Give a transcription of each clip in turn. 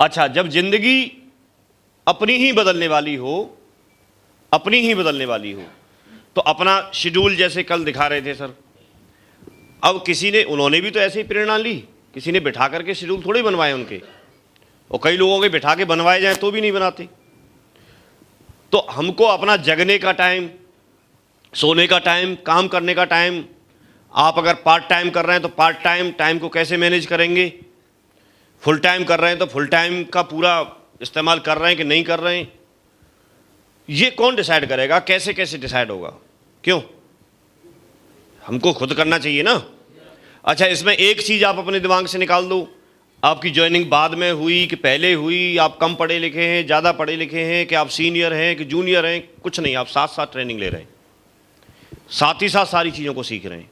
अच्छा, जब जिंदगी अपनी ही बदलने वाली हो, अपनी ही बदलने वाली हो, तो अपना शेड्यूल जैसे कल दिखा रहे थे सर, अब किसी ने, उन्होंने भी तो ऐसे ही प्रेरणा ली, किसी ने बिठा करके शेड्यूल थोड़ी बनवाए उनके, और कई लोगों के बिठा के बनवाए जाए तो भी नहीं बनाते। तो हमको अपना जगने का टाइम, सोने का टाइम, काम करने का टाइम, आप अगर पार्ट टाइम कर रहे हैं तो पार्ट टाइम को कैसे मैनेज करेंगे, फुल टाइम कर रहे हैं तो फुल टाइम का पूरा इस्तेमाल कर रहे हैं कि नहीं कर रहे हैं, ये कौन डिसाइड करेगा, कैसे कैसे डिसाइड होगा? क्यों? हमको खुद करना चाहिए ना। अच्छा, इसमें एक चीज़ आप अपने दिमाग से निकाल दो, आपकी ज्वाइनिंग बाद में हुई कि पहले हुई, आप कम पढ़े लिखे हैं, ज़्यादा पढ़े लिखे हैं, कि आप सीनियर हैं कि जूनियर हैं, कुछ नहीं, आप साथ साथ ट्रेनिंग ले रहे हैं, साथ ही साथ सारी चीज़ों को सीख रहे हैं।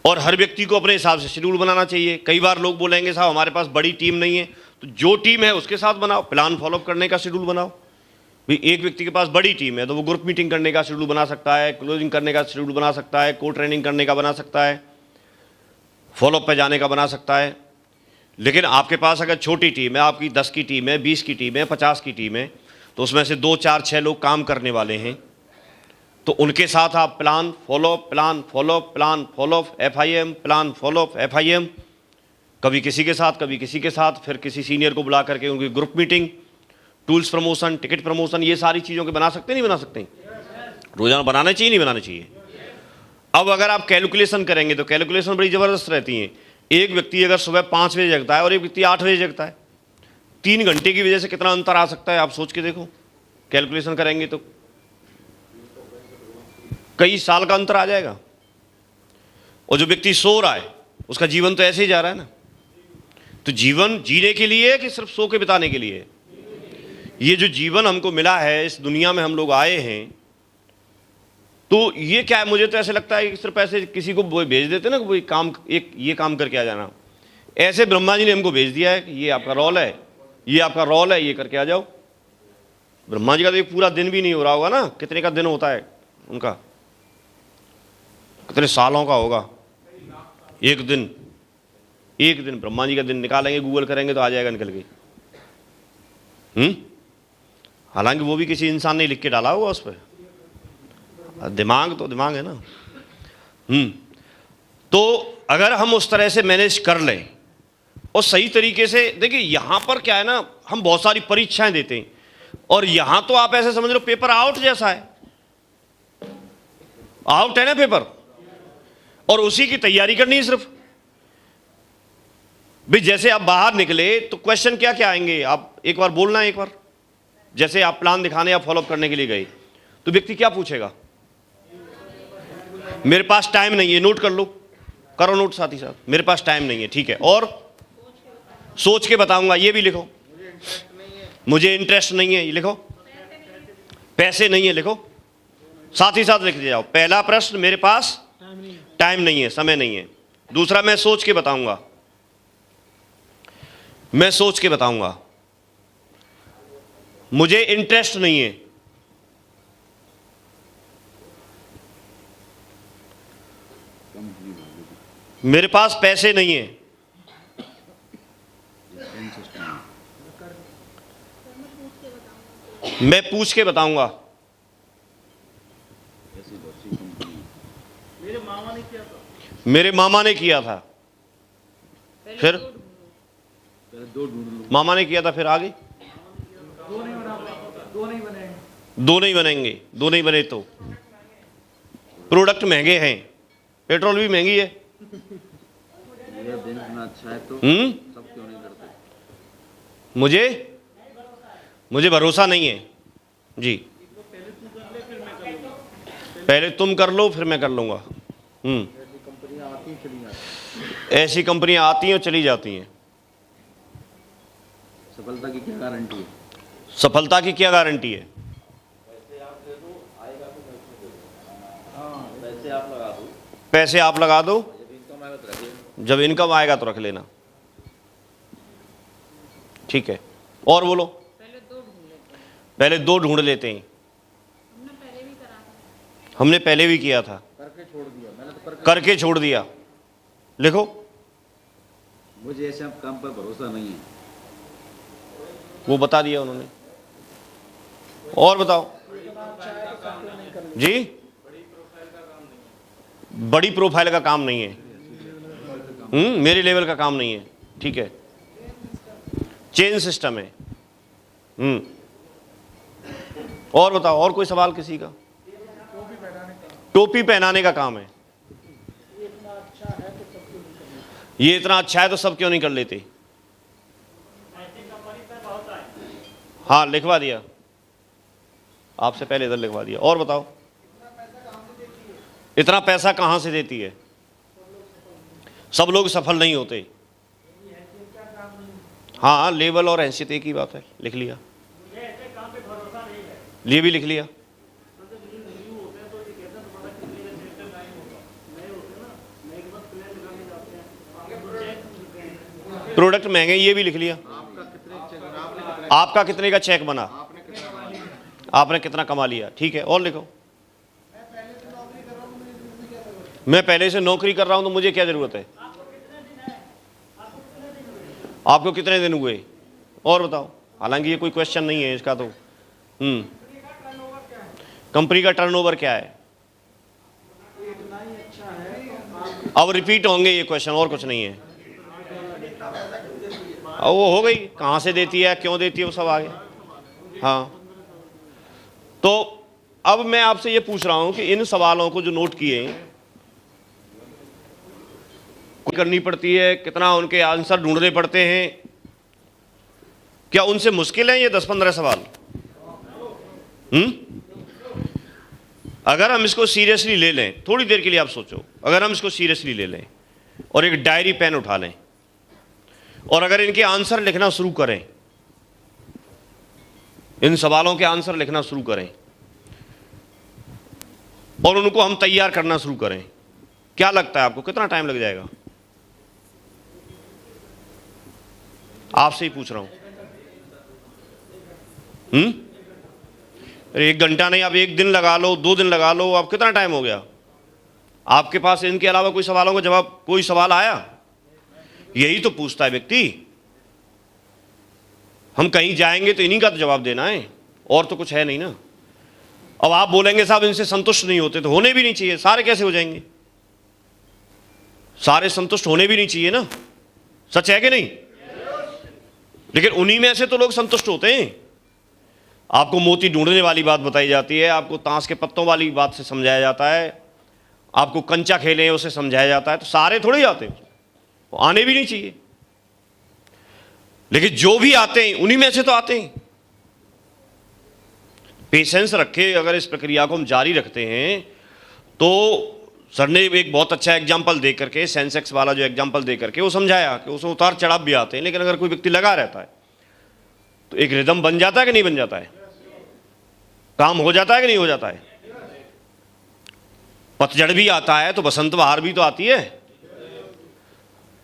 और हर व्यक्ति को अपने हिसाब से शेड्यूल बनाना चाहिए। कई बार लोग बोलेंगे साहब हमारे पास बड़ी टीम नहीं है, तो जो टीम है उसके साथ बनाओ, प्लान फॉलोअप करने का शेड्यूल बनाओ। भाई एक व्यक्ति के पास बड़ी टीम है तो वो ग्रुप मीटिंग करने का शेड्यूल बना सकता है, क्लोजिंग करने का शेड्यूल बना सकता है, को ट्रेनिंग करने का बना सकता है, फॉलोअप पे जाने का बना सकता है। लेकिन आपके पास अगर छोटी टीम है, आपकी 10 की टीम है, 20 की टीम है, 50 की टीम है, तो उसमें से 2, 4, 6 लोग काम करने वाले हैं, तो उनके साथ आप plan follow up, plan follow up, plan follow up, FIM, plan follow up, FIM, कभी किसी के साथ, कभी किसी के साथ, फिर किसी सीनियर को बुला करके उनकी group meeting, tools promotion, ticket promotion, ये सारी चीज़ों के बना सकते हैं, नहीं बना सकते? रोजाना बनाना चाहिए, नहीं बनाना चाहिए? अब अगर आप कैलकुलेशन करेंगे तो कैलकुलेशन बड़ी ज़बरदस्त रहती है। एक व्यक्ति अगर सुबह 5 बजे जगता है और एक व्यक्ति 8 बजे जगता है, 3 घंटे की वजह से कितना अंतर आ सकता है, आप सोच के देखो। कैलकुलेशन करेंगे तो कई साल का अंतर आ जाएगा। और जो व्यक्ति सो रहा है उसका जीवन तो ऐसे ही जा रहा है ना। तो जीवन जीने के लिए कि सिर्फ सो के बिताने के लिए? ये जो जीवन हमको मिला है, इस दुनिया में हम लोग आए हैं, तो ये क्या है? मुझे तो ऐसे लगता है कि सिर्फ ऐसे किसी को भेज देते ना, कोई काम, एक ये काम करके आ जाना। ऐसे ब्रह्मा जी ने हमको भेज दिया है कि ये आपका रोल है, ये आपका रोल है, ये करके आ जाओ। ब्रह्मा जी का तो एक पूरा दिन भी नहीं हो रहा होगा ना, कितने का दिन होता है उनका, कितने सालों का होगा एक दिन। एक दिन ब्रह्मा जी का दिन निकालेंगे, गूगल करेंगे तो आ जाएगा निकल के। हालांकि वो भी किसी इंसान ने लिख के डाला होगा उस पर, दिमाग तो दिमाग है ना। तो अगर हम उस तरह से मैनेज कर लें और सही तरीके से, देखिए यहां पर क्या है ना, हम बहुत सारी परीक्षाएं देते हैं और यहां तो आप ऐसे समझ लो पेपर आउट जैसा है, आउट है ना पेपर, और उसी की तैयारी करनी है सिर्फ। भाई जैसे आप बाहर निकले तो क्वेश्चन क्या क्या आएंगे, आप एक बार बोलना है। एक बार जैसे आप प्लान दिखाने या फॉलोअप करने के लिए गए तो व्यक्ति क्या पूछेगा? मेरे पास टाइम नहीं है, नोट कर लो, करो नोट साथ ही साथ, मेरे पास टाइम नहीं है, ठीक है, और सोच के बताऊंगा, ये भी लिखो, मुझे इंटरेस्ट नहीं है, ये लिखो, पैसे नहीं है लिखो, साथ ही साथ लिख जाओ। पहला प्रश्न, मेरे पास टाइम नहीं है, समय नहीं है। दूसरा, मैं सोच के बताऊंगा, मैं सोच के बताऊंगा। मुझे इंटरेस्ट नहीं है। मेरे पास पैसे नहीं है। मैं पूछ के बताऊंगा। मेरे मामा ने किया था। फिर मामा ने किया था, फिर आगे दो नहीं बनेंगे। दो नहीं बने तो प्रोडक्ट महंगे हैं, पेट्रोल भी महंगी है। अच्छा है तो सब क्यों नहीं करते? मुझे भरोसा नहीं है जी। पहले तुम कर लो फिर मैं कर लूंगा। ऐसी कंपनियां आती हैं और चली जाती हैं। सफलता की क्या गारंटी है? सफलता की क्या गारंटी है? पैसे आप लगा दो, जब इनकम आएगा तो रख लेना, ठीक है। और बोलो। पहले दो ढूंढ लेते हैं। हमने पहले भी किया था, करके छोड़ दिया। मैंने तो करके छोड़ दिया। लिखो। मुझे ऐसे काम पर भरोसा नहीं है। वो बता दिया उन्होंने। और बताओ जी। बड़ी प्रोफाइल का काम नहीं है, मेरे लेवल का काम नहीं है, ठीक है। चेन सिस्टम है। और बताओ, और कोई सवाल किसी का? टोपी पहनाने का काम है। ये इतना अच्छा है तो सब क्यों नहीं कर लेते? हाँ, लिखवा दिया आपसे पहले, इधर लिखवा दिया। और बताओ, इतना पैसा कहां से देती है? सब लोग सफल नहीं होते। हाँ, लेवल और हैसियत एक ही बात है, लिख लिया। ये भी लिख लिया। प्रोडक्ट महंगे, ये भी लिख लिया। आपका कितने का चेक बना, आपने कितना कमा लिया, ठीक है। और लिखो, मैं पहले से नौकरी कर रहा हूं तो मुझे क्या जरूरत है? आपको कितने दिन हुए? और बताओ। हालांकि ये कोई क्वेश्चन नहीं है इसका तो। कंपनी का टर्नओवर क्या है? अब रिपीट होंगे ये क्वेश्चन, और कुछ नहीं है। अब वो हो गई, कहां से देती है, क्यों देती है, वो सब आगे। हाँ, तो अब मैं आपसे ये पूछ रहा हूं कि इन सवालों को जो नोट किए करनी पड़ती है, कितना उनके आंसर ढूंढने पड़ते हैं, क्या उनसे मुश्किल है ये 10-15 सवाल? अगर हम इसको सीरियसली ले लें, थोड़ी देर के लिए आप सोचो, अगर हम इसको सीरियसली ले लें और एक डायरी पेन उठा लें और अगर इनके आंसर लिखना शुरू करें, इन सवालों के आंसर लिखना शुरू करें और उनको हम तैयार करना शुरू करें, क्या लगता है आपको कितना टाइम लग जाएगा? आपसे ही पूछ रहा हूं। एक घंटा नहीं, आप एक दिन लगा लो, 2 दिन लगा लो, आप कितना टाइम हो गया? आपके पास इनके अलावा कोई सवालों का जवाब, कोई सवाल आया? यही तो पूछता है व्यक्ति। हम कहीं जाएंगे तो इन्हीं का तो जवाब देना है, और तो कुछ है नहीं ना। अब आप बोलेंगे साहब इनसे संतुष्ट नहीं होते, तो होने भी नहीं चाहिए। सारे कैसे हो जाएंगे? सारे संतुष्ट होने भी नहीं चाहिए ना, सच है कि नहीं? लेकिन उन्हीं में से तो लोग संतुष्ट होते हैं। आपको मोती ढूंढने वाली बात बताई जाती है, आपको ताश के पत्तों वाली बात से समझाया जाता है, आपको कंचा खेले उसे समझाया जाता है, तो सारे थोड़े आते हैं, वो आने भी नहीं चाहिए। लेकिन जो भी आते हैं उन्हीं में से तो आते हैं। पेशेंस रखे, अगर इस प्रक्रिया को हम जारी रखते हैं तो सर ने एक बहुत अच्छा एग्जाम्पल दे करके, सेंसेक्स वाला जो एग्जाम्पल दे करके वो समझाया कि उसमें उतार चढ़ाव भी आते हैं, लेकिन अगर कोई व्यक्ति लगा रहता है तो एक रिदम बन जाता है कि नहीं बन जाता है? काम हो जाता है कि नहीं हो जाता है? पतझड़ भी आता है तो बसंत बहार भी तो आती है,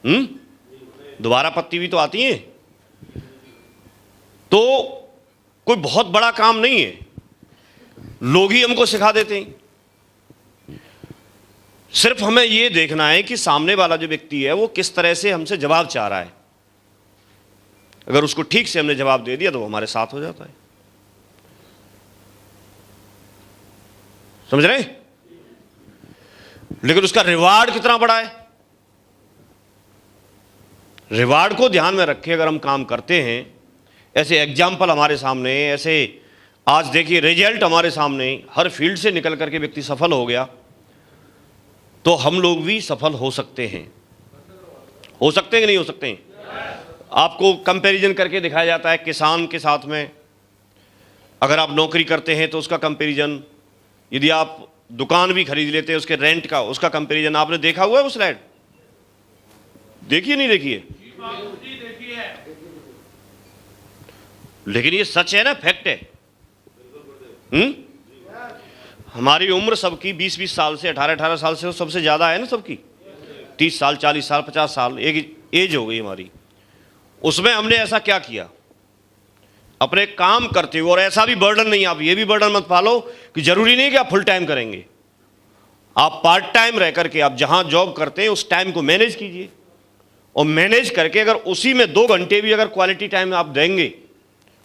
दोबारा पत्ती भी तो आती है। तो कोई बहुत बड़ा काम नहीं है, लोग ही हमको सिखा देते हैं। सिर्फ हमें यह देखना है कि सामने वाला जो व्यक्ति है वो किस तरह से हमसे जवाब चाह रहा है। अगर उसको ठीक से हमने जवाब दे दिया तो वो हमारे साथ हो जाता है। समझ रहे? लेकिन उसका रिवार्ड कितना बड़ा है, रिवार्ड को ध्यान में रखे अगर हम काम करते हैं। ऐसे एग्जाम्पल हमारे सामने, ऐसे आज देखिए रिजल्ट हमारे सामने, हर फील्ड से निकल करके व्यक्ति सफल हो गया, तो हम लोग भी सफल हो सकते हैं। हो सकते हैं कि नहीं हो सकते हैं? आपको कंपैरिजन करके दिखाया जाता है किसान के साथ में। अगर आप नौकरी करते हैं तो उसका कंपैरिजन, यदि आप दुकान भी खरीद लेते हैं उसके रेंट का, उसका कंपैरिजन आपने देखा हुआ है? वो स्लाइड देखिए, नहीं देखिए? लेकिन ये सच है ना, फैक्ट है। हमारी उम्र सबकी 20-20 साल से, 18-18 साल से सबसे ज़्यादा है ना सबकी। 30 साल, 40 साल, 50 साल एक एज हो गई हमारी। उसमें हमने ऐसा क्या किया अपने काम करते हुए? और ऐसा भी बर्डन नहीं, आप ये भी बर्डन मत पालो कि जरूरी नहीं कि आप फुल टाइम करेंगे। आप पार्ट टाइम रह करके आप जहां जॉब करते हैं उस टाइम को मैनेज कीजिए, और मैनेज करके अगर उसी में 2 घंटे भी अगर क्वालिटी टाइम आप देंगे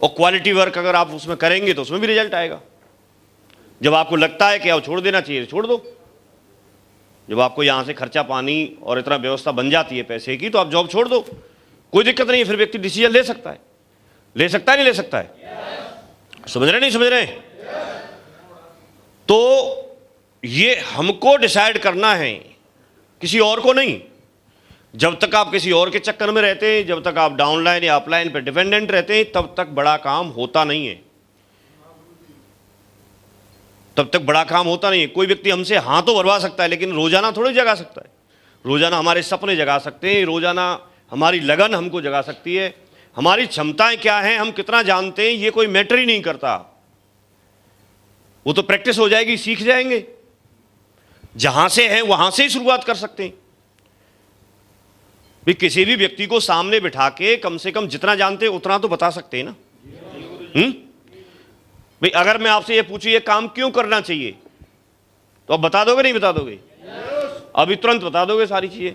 और क्वालिटी वर्क अगर आप उसमें करेंगे तो उसमें भी रिजल्ट आएगा। जब आपको लगता है कि अब छोड़ देना चाहिए छोड़ दो। जब आपको यहाँ से खर्चा पानी और इतना व्यवस्था बन जाती है पैसे की, तो आप जॉब छोड़ दो, कोई दिक्कत नहीं है। फिर व्यक्ति डिसीजन ले सकता है, नहीं ले सकता है? समझ रहे नहीं समझ रहे? तो ये हमको डिसाइड करना है, किसी और को नहीं। जब तक आप किसी और के चक्कर में रहते हैं, जब तक आप डाउनलाइन या अपलाइन पर डिपेंडेंट रहते हैं, तब तक बड़ा काम होता नहीं है, तब तक बड़ा काम होता नहीं है। कोई व्यक्ति हमसे हाँ तो भरवा सकता है, लेकिन रोजाना थोड़ी जगा सकता है। रोजाना हमारे सपने जगा सकते हैं, रोजाना हमारी लगन हमको जगा सकती है। हमारी क्षमताएं क्या हैं, हम कितना जानते हैं, ये कोई मैटर ही नहीं करता। वो तो प्रैक्टिस हो जाएगी, सीख जाएंगे। जहां से है वहां से ही शुरुआत कर सकते हैं। भी किसी भी व्यक्ति को सामने बिठा के कम से कम जितना जानते हैं उतना तो बता सकते हैं ना। भाई अगर मैं आपसे ये पूछूं ये काम क्यों करना चाहिए, तो आप बता दोगे नहीं बता दोगे? अभी तुरंत बता दोगे सारी चीजें।